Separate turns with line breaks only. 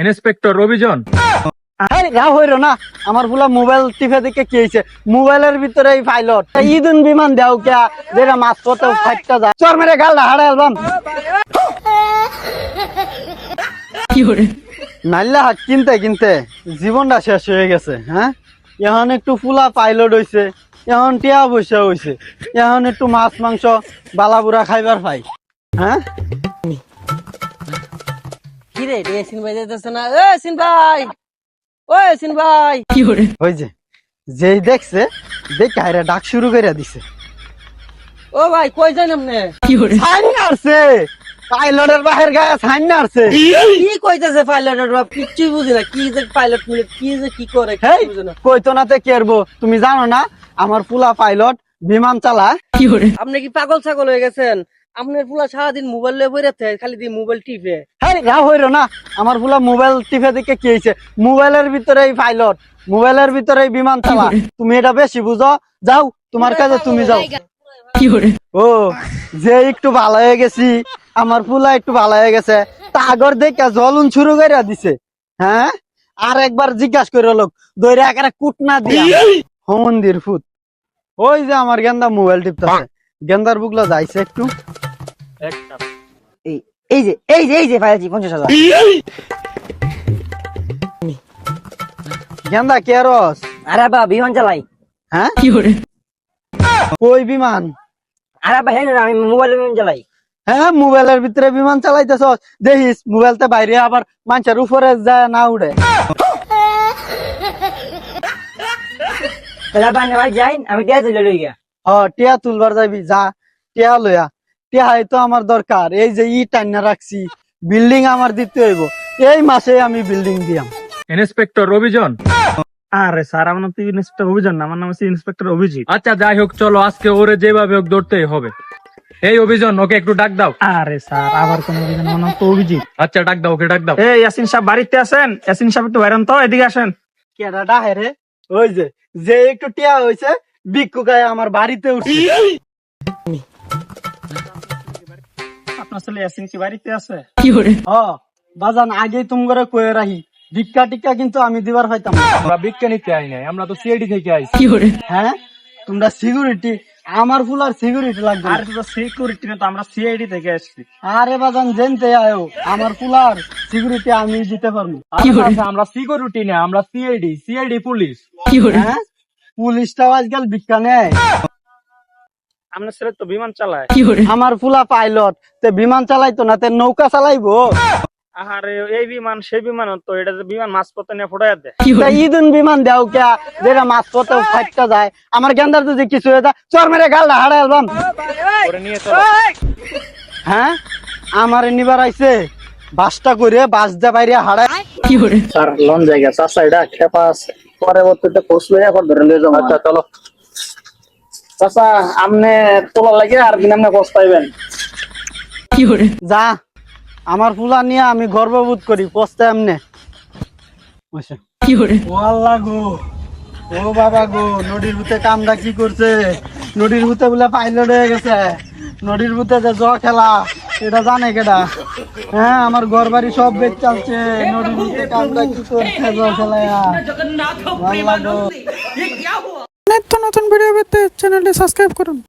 Inspector অভিযান।
আরে রাহ হইরো না, আমার পুলা মোবাইল টিপে দেখে কি হয়েছে, মোবাইলের ভিতরে এই পাইলট ইদুন বিমান দেও কে যেটা মাছ পথে ফাইটটা যায় চর মেরে গালটা হাড়ে অ্যালবাম নাইলা হাত কিনতে কিনতে জীবনটা শেষ হয়ে গেছে। হ্যাঁ, এখন একটু ফুলা পাইলট হইছে, এখন টিয়া পয়সা হইছে, এখন একটু মাছ মাংস বালাবুড়া খাইবার পাই। হ্যাঁ
কি রে সিন ভাই যাইতেছে না? এ সিন ভাই, ও সিন ভাই,
ওই যে যেই দেখছে দেখ কায়রা ডাক শুরু করে দিছে।
ও ভাই কই যান আপনি?
ছাইন নাড়ছে, পাইলটের বাহির গায়ে ছাইন নাড়ছে।
কি কইতেছে পাইলটের বাপ? কিচ্ছু বুঝি না, কি যে পাইলট মিলে কি যে কি করে
হেই,
বুঝি না।
কইতো না তে কেরবো, তুমি জানো না আমার পুলা পাইলট বিমান চালায়।
আপনি কি পাগল ছাগল হয়ে গেছেন? আপনার পুলা সারাদিন মোবাইল লয়ে বইরে থাকে, খালি দিয়ে মোবাইল টিপে।
হ্যাঁ রাহ হইরো না, আমার পুলা মোবাইল টিপে দেখে কি হয়েছে, মোবাইলের ভিতরে এই পাইলট, মোবাইলের ভিতরে এই বিমান চালা। তুমি এটা বেশি বুঝো, যাও তোমার কাজে তুমি যাও। ও যে একটু ভালো হয়ে গেছি, আমার পুলা একটু ভালো হয়ে গেছে, তাগর দেখে জ্বলন শুরু করে দিছে। হ্যাঁ, আর একবার জিজ্ঞাসা করে লোক দৈরা একারে কুটনা দিয়া মন্দির ফুট। ওই যে আমার গেন্দা মোবাইল টিপতেছে, গেন্দার বুকলা যাইছে একটু।
এই যে ফাইলছি 50,000।
গেন্দা কে রস?
আরে বা বিমান চালাই।
হ্যাঁ কই বিমান?
আরে বা হেন আমি মোবাইল বিমান চালাই।
হ্যাঁ মোবাইলের ভিতরে বিমান চালাইতেছ, দেখিস মোবাইলতে বাইরে আবার মানুষের উপরে যায় না উড়ে।
তাহলে বানে ভাই যাই, আমি দিয়া চলে লই গিয়া।
টিয়া তুলবার যাবি, যা টিয়া লইয়া। টিয়া তো আমার দরকার, এই যে ই টাইনা রাখছি, বিল্ডিং আমার দিতে হইব, এই মাসে আমি বিল্ডিং দিয়াম।
ইন্সপেক্টর অভিযান।
আরে স্যার, আমার নাম তো ইন্সপেক্টর অভিযান না, আমার নাম হচ্ছে ইন্সপেক্টর অভিজিৎ।
আচ্ছা যাই হোক, চলো আজকে ওরে যেভাবে হোক ধরতেই হবে। এই অভিযান, ওকে একটু ডাক দাও।
আরে স্যার, আবার কোন অভিযান? আমার নাম তো অভিজিৎ।
আচ্ছা ডাক দাও, ওকে ডাক দাও।
এই ইয়াসিন সাহেব বাড়িতে আছেন? ইয়াসিন সাহেব একটু বাইরেন তো, এদিকে আসেন।
কেডাটা হেরে? ওই যে যে একটু টিয়া হয়েছে ভিক্ষু গায়ে আমার বাড়িতে উঠছে।
আপনার ছেলে ইয়াসিন কি বাড়িতে আছে?
বাজান আগেই তুমি করে কয়ে রাখি, ভিক্ষা টিক্ষা কিন্তু আমি দিবার পাইতাম না।
আমরা বিজ্ঞানীতে আই নাই, আমরা তো সিআইডি থেকে আইছি।
হ্যাঁ, তোমরা সিকিউরিটি, আমার ফুলার সিকিউরিটি লাগবে না।
আর তো সিকিউরিটি না, তো আমরা সিআইডি থেকে আসছি।
আরে বাজান জেনতে আয়ো, আমার ফুলার সিকিউরিটি আমি দিতে পারবো।
আচ্ছা, আমরা সিকিউরিটি না, আমরা সিআইডি, সিআইডি পুলিশ।
হ্যাঁ, পুলিশটাও আজকাল ভিক্ষা নেয়।
আপনার ছেলে তো বিমান চালায়।
আমার ফুলা পাইলট, তে বিমান চালাইতো না, তে নৌকা চালাইবো।
আরে এই বিমান সেই বিমান তো, এটা যে বিমান মাঝপথে নিয়ে ফোটাই দেয়।
তা ইদুন বিমান দেও কে যেটা মাছ পথে ফাইটটা যায়, আমার গেন্দার যদি কিছু হয়ে যায় চর মেরে গালটা হাড়ে অ্যালবাম।
করে নিয়ে চলো।
হ্যাঁ, আমার নিবার আইছে বাসটা করে বাস দে বাইরে হাড়ায়।
স্যার লন জায়গা চাষা এটা খেপা আছে, পরবর্তীতে খোঁজ লই এখন ধরে লই যাবো। আচ্ছা চলো চাষা, আপনি তোলা লাগে আর দিন আপনি খোঁজ পাইবেন।
যা, আমার ফুলা নিয়ে আমি গর্ববোধ করি, পস্তে এমনে। ও আল্লাহ গো, ও বাবা গো, নদীর ভূতে কামটা কি করছে? নদীর ভূতে বলে পাইলট হয়ে গেছে। নদীর ভূতে যে জ খেলা এটা জানে কেডা? হ্যাঁ, আমার ঘর বাড়ি সব বেচ চালছে, নদীর ভূতে কামটা কি করছে জ খেলায়। আল্লাহ গো।
নিত্য নতুন ভিডিও পেতে চ্যানেলটি সাবস্ক্রাইব করুন।